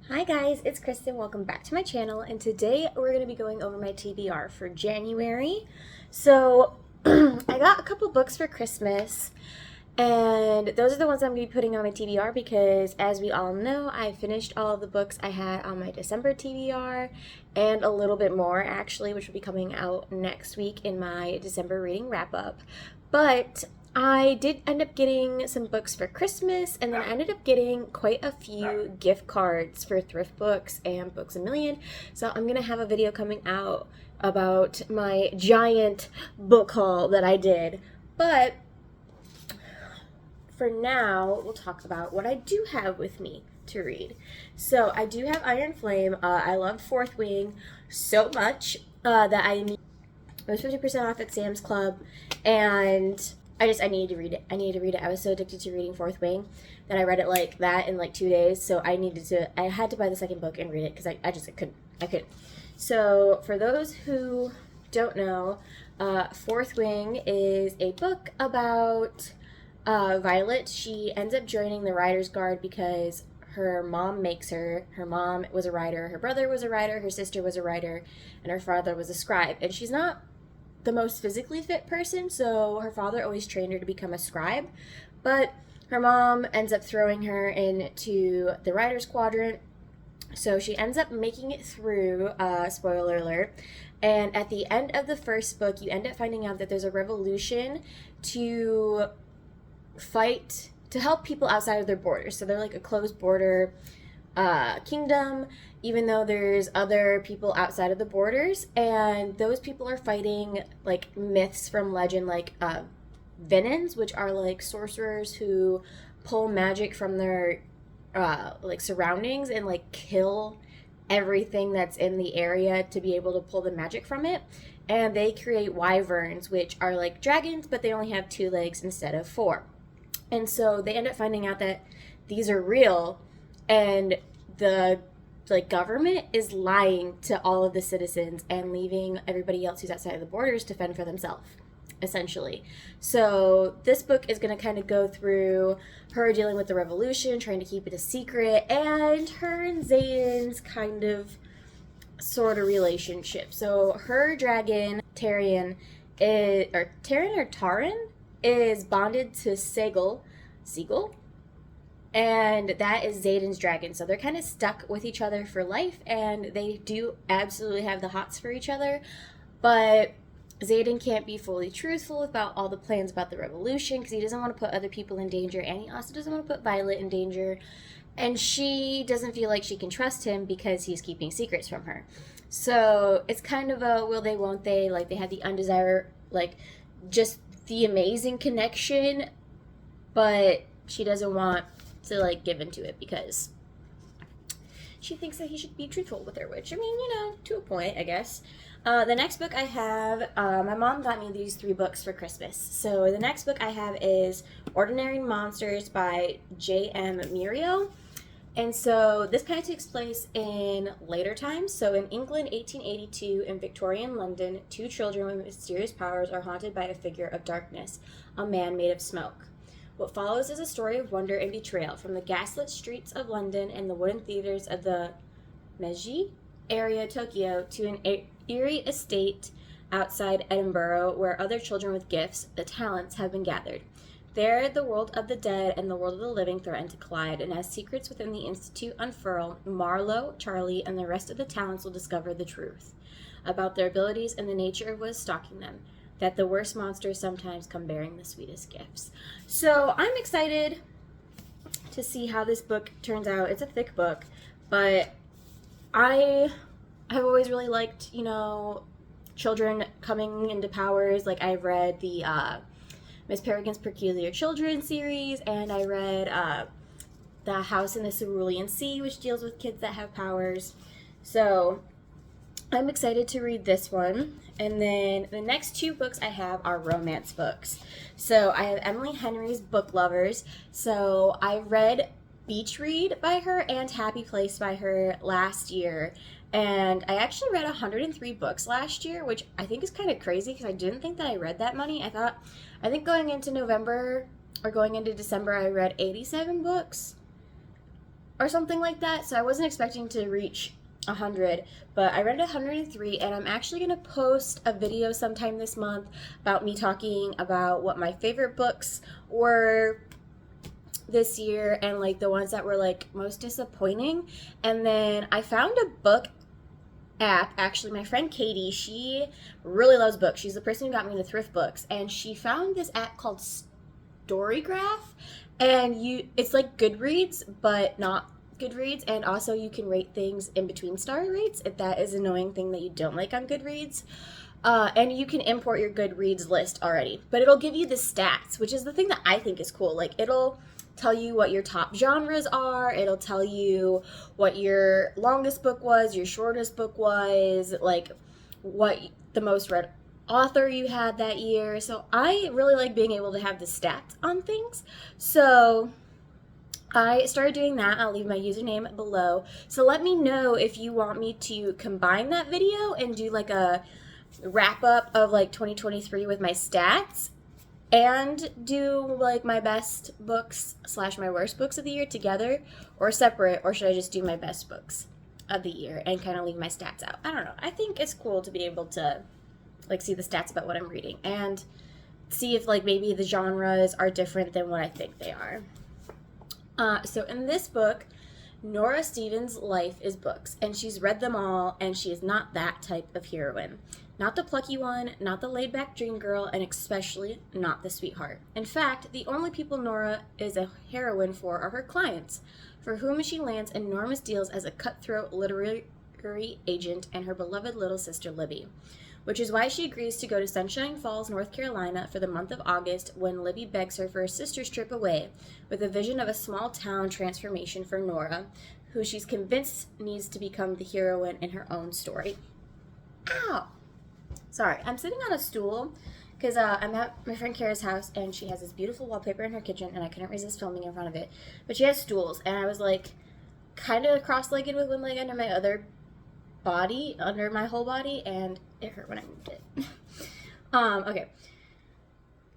Hi guys, it's Kristen. Welcome back to my channel, and today we're going to be going over my TBR for January. So I got a couple books for Christmas, and those are the ones I'm going to be putting on my TBR because, as we all know, I finished all of the books I had on my December TBR and a little bit more actually, which will be coming out next week in my December reading wrap-up. But I did end up getting some books for Christmas, and then I ended up getting quite a few gift cards for thrift books and Books A Million. So I'm going to have a video coming out about my giant book haul that I did. But for now, we'll talk about what I do have with me to read. So I do have Iron Flame. I loved Fourth Wing so much that it was 50% off at Sam's Club, and I needed to read it. I needed to read it. I was so addicted to reading Fourth Wing that I read it like that in like 2 days. So I had to buy the second book and read it because I couldn't. So for those who don't know, Fourth Wing is a book about Violet. She ends up joining the Writer's Guard because her mom makes her. Her mom was a writer, her brother was a writer, her sister was a writer, and her father was a scribe. And she's not the most physically fit person, so her father always trained her to become a scribe, but her mom ends up throwing her into the writer's quadrant, so she ends up making it through, spoiler alert, and at the end of the first book, you end up finding out that there's a revolution to fight, to help people outside of their borders, so they're like a closed border kingdom, even though there's other people outside of the borders, and those people are fighting like myths from legend, like Venons, which are like sorcerers who pull magic from their like surroundings and like kill everything that's in the area to be able to pull the magic from it. And they create wyverns, which are like dragons, but they only have 2 legs instead of 4. And so they end up finding out that these are real, and the government is lying to all of the citizens and leaving everybody else who's outside of the borders to fend for themselves, essentially. So this book is going to kind of go through her dealing with the revolution, trying to keep it a secret, and her and Zayden's kind of sort of relationship. So her dragon, Taran is bonded to Seagull, and that is Zayden's dragon. So they're kind of stuck with each other for life, and they do absolutely have the hots for each other, but Zayden can't be fully truthful about all the plans about the revolution because he doesn't want to put other people in danger, and he also doesn't want to put Violet in danger, and she doesn't feel like she can trust him because he's keeping secrets from her. So it's kind of a will they, won't they, like they have the undesired, like just the amazing connection, but she doesn't want to like give into it because she thinks that he should be truthful with her, which, I mean, to a point, I guess. The next book I have, my mom got me these 3 books for Christmas. So the next book I have is Ordinary Monsters by J.M. Muriel. And so this kind of takes place in later times. So in England, 1882, in Victorian London, 2 children with mysterious powers are haunted by a figure of darkness, a man made of smoke. What follows is a story of wonder and betrayal from the gaslit streets of London and the wooden theaters of the Meiji area, Tokyo, to an eerie estate outside Edinburgh where other children with gifts, the talents, have been gathered. There, the world of the dead and the world of the living threaten to collide, and as secrets within the Institute unfurl, Marlowe, Charlie, and the rest of the talents will discover the truth about their abilities and the nature of what is stalking them, that the worst monsters sometimes come bearing the sweetest gifts. So I'm excited to see how this book turns out. It's a thick book, but I have always really liked, children coming into powers. Like, I've read the Miss Peregrine's Peculiar Children series, and I read The House in the Cerulean Sea, which deals with kids that have powers. So I'm excited to read this one. And then the next 2 books I have are romance books. So I have Emily Henry's Book Lovers. So I read Beach Read by her and Happy Place by her last year. And I actually read 103 books last year, which I think is kind of crazy because I didn't think that I read that many. I think going into November or going into December, I read 87 books. or something like that. So I wasn't expecting to reach 100, but I read 103, and I'm actually going to post a video sometime this month about me talking about what my favorite books were this year and like the ones that were like most disappointing. And then I found a book app. Actually, my friend Katie, she really loves books. She's the person who got me into thrift books, and she found this app called Storygraph, and it's like Goodreads but not Goodreads, and also you can rate things in between star rates if that is an annoying thing that you don't like on Goodreads. And you can import your Goodreads list already, but it'll give you the stats, which is the thing that I think is cool. Like, it'll tell you what your top genres are, it'll tell you what your longest book was, your shortest book was, like what the most read author you had that year. So I really like being able to have the stats on things. So I started doing that. I'll leave my username below. So let me know if you want me to combine that video and do like a wrap up of like 2023 with my stats and do like my best books / my worst books of the year together, or separate, or should I just do my best books of the year and kind of leave my stats out? I don't know. I think it's cool to be able to like see the stats about what I'm reading and see if like maybe the genres are different than what I think they are. So in this book, Nora Stevens' life is books, and she's read them all, and she is not that type of heroine. Not the plucky one, not the laid-back dream girl, and especially not the sweetheart. In fact, the only people Nora is a heroine for are her clients, for whom she lands enormous deals as a cutthroat literary agent and her beloved little sister Libby. Which is why she agrees to go to Sunshine Falls, North Carolina for the month of August, when Libby begs her for a sister's trip away, with a vision of a small town transformation for Nora, who she's convinced needs to become the heroine in her own story. Ow! Sorry, I'm sitting on a stool because I'm at my friend Kara's house, and she has this beautiful wallpaper in her kitchen, and I couldn't resist filming in front of it. But she has stools, and I was like kind of cross-legged with one leg under my other body, under my whole body, and it hurt when I moved it. Okay.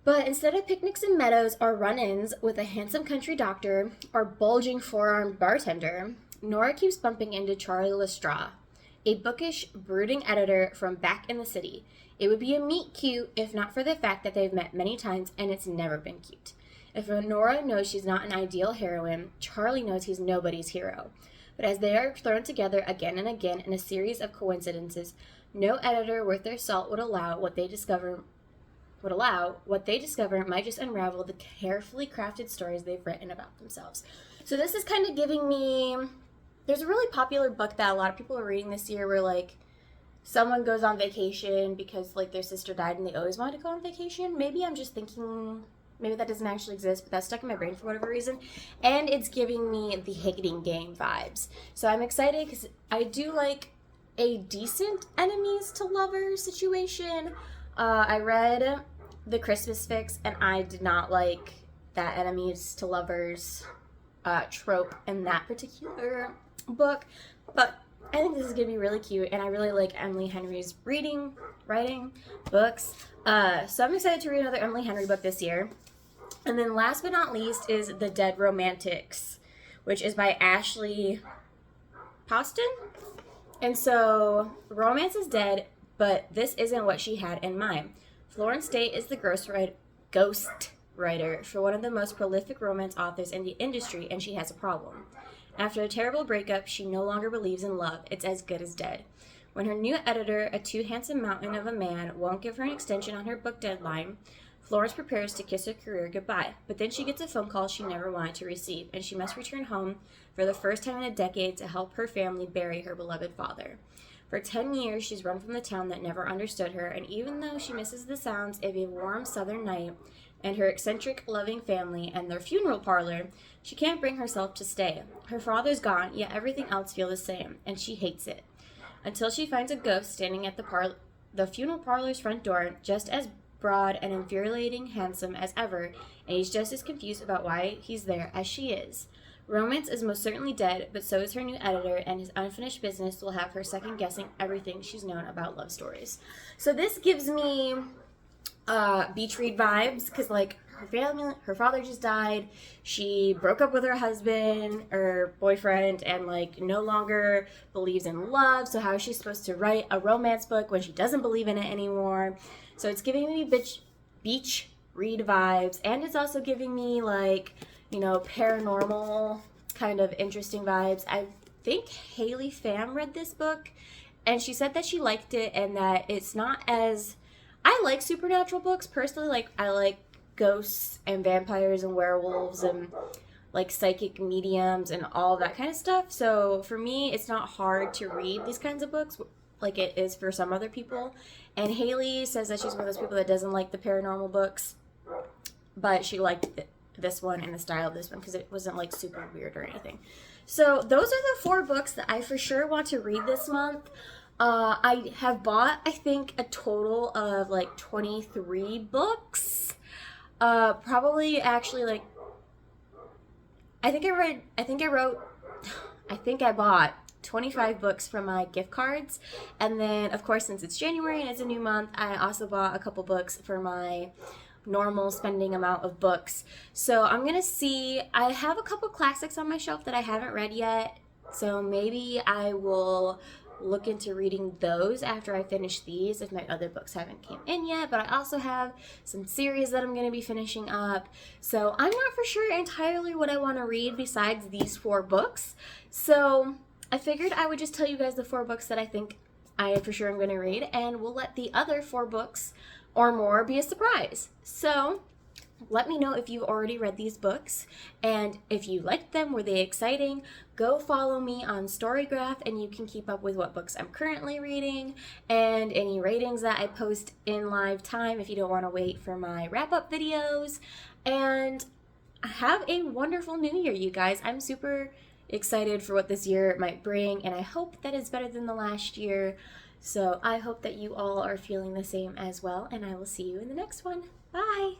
But instead of picnics and meadows or run-ins with a handsome country doctor or bulging forearmed bartender, Nora keeps bumping into Charlie Lestrade, a bookish, brooding editor from back in the city. It would be a meet cute if not for the fact that they've met many times and it's never been cute. If Nora knows she's not an ideal heroine, Charlie knows he's nobody's hero. But as they are thrown together again and again in a series of coincidences, no editor worth their salt would allow what they discover might just unravel the carefully crafted stories they've written about themselves. So this is kind of giving me... There's a really popular book that a lot of people are reading this year where, like, someone goes on vacation because, like, their sister died and they always wanted to go on vacation. Maybe I'm just thinking... Maybe that doesn't actually exist, but that's stuck in my brain for whatever reason. And it's giving me the Hating Game vibes. So I'm excited because I do like a decent enemies to lovers situation. I read The Christmas Fix, and I did not like that enemies to lovers trope in that particular book. But I think this is going to be really cute, and I really like Emily Henry's writing, books. So I'm excited to read another Emily Henry book this year. And then last but not least is The Dead Romantics, which is by Ashley Poston. And so romance is dead, but this isn't what she had in mind. Florence Day is the ghost writer for one of the most prolific romance authors in the industry, and she has a problem. After a terrible breakup, she no longer believes in love. It's as good as dead. When her new editor, a too handsome mountain of a man, won't give her an extension on her book deadline, Florence prepares to kiss her career goodbye. But then she gets a phone call she never wanted to receive, and she must return home for the first time in a decade to help her family bury her beloved father. For 10 years, she's run from the town that never understood her, and even though she misses the sounds of a warm southern night and her eccentric, loving family and their funeral parlor, she can't bring herself to stay. Her father's gone, yet everything else feels the same, and she hates it. Until she finds a ghost standing at the funeral parlor's front door, just as broad and infuriating handsome as ever, and he's just as confused about why he's there as she is. Romance is most certainly dead, but so is her new editor, and his unfinished business will have her second-guessing everything she's known about love stories. So this gives me beach read vibes, because, like, her father just died. She broke up with her husband or boyfriend and like no longer believes in love. So how is she supposed to write a romance book when she doesn't believe in it anymore? So it's giving me beach read vibes, and it's also giving me like, you know, paranormal kind of interesting vibes. I think Haley Pham read this book and she said that she liked it and that it's not as, I like supernatural books personally. Like I like ghosts and vampires and werewolves and like psychic mediums and all that kind of stuff. So for me, it's not hard to read these kinds of books like it is for some other people. And Haley says that she's one of those people that doesn't like the paranormal books, but she liked this one and the style of this one because it wasn't like super weird or anything. So those are the 4 books that I for sure want to read this month. I have bought, I think, a total of like 23 books. Probably actually like, I think I bought 25 books from my gift cards. And then, of course, since it's January and it's a new month, I also bought a couple books for my normal spending amount of books. So I'm going to see, I have a couple classics on my shelf that I haven't read yet. So maybe I will look into reading those after I finish these if my other books haven't came in yet. But I also have some series that I'm going to be finishing up. So I'm not for sure entirely what I want to read besides these 4 books. So I figured I would just tell you guys the 4 books that I think I for sure am going to read, and we'll let the other 4 books or more be a surprise. So let me know if you've already read these books, and if you liked them, were they exciting? Go follow me on Storygraph and you can keep up with what books I'm currently reading and any ratings that I post in live time if you don't want to wait for my wrap-up videos. And have a wonderful new year, you guys. I'm super excited for what this year might bring, and I hope that it's better than the last year. So I hope that you all are feeling the same as well, and I will see you in the next one. Bye!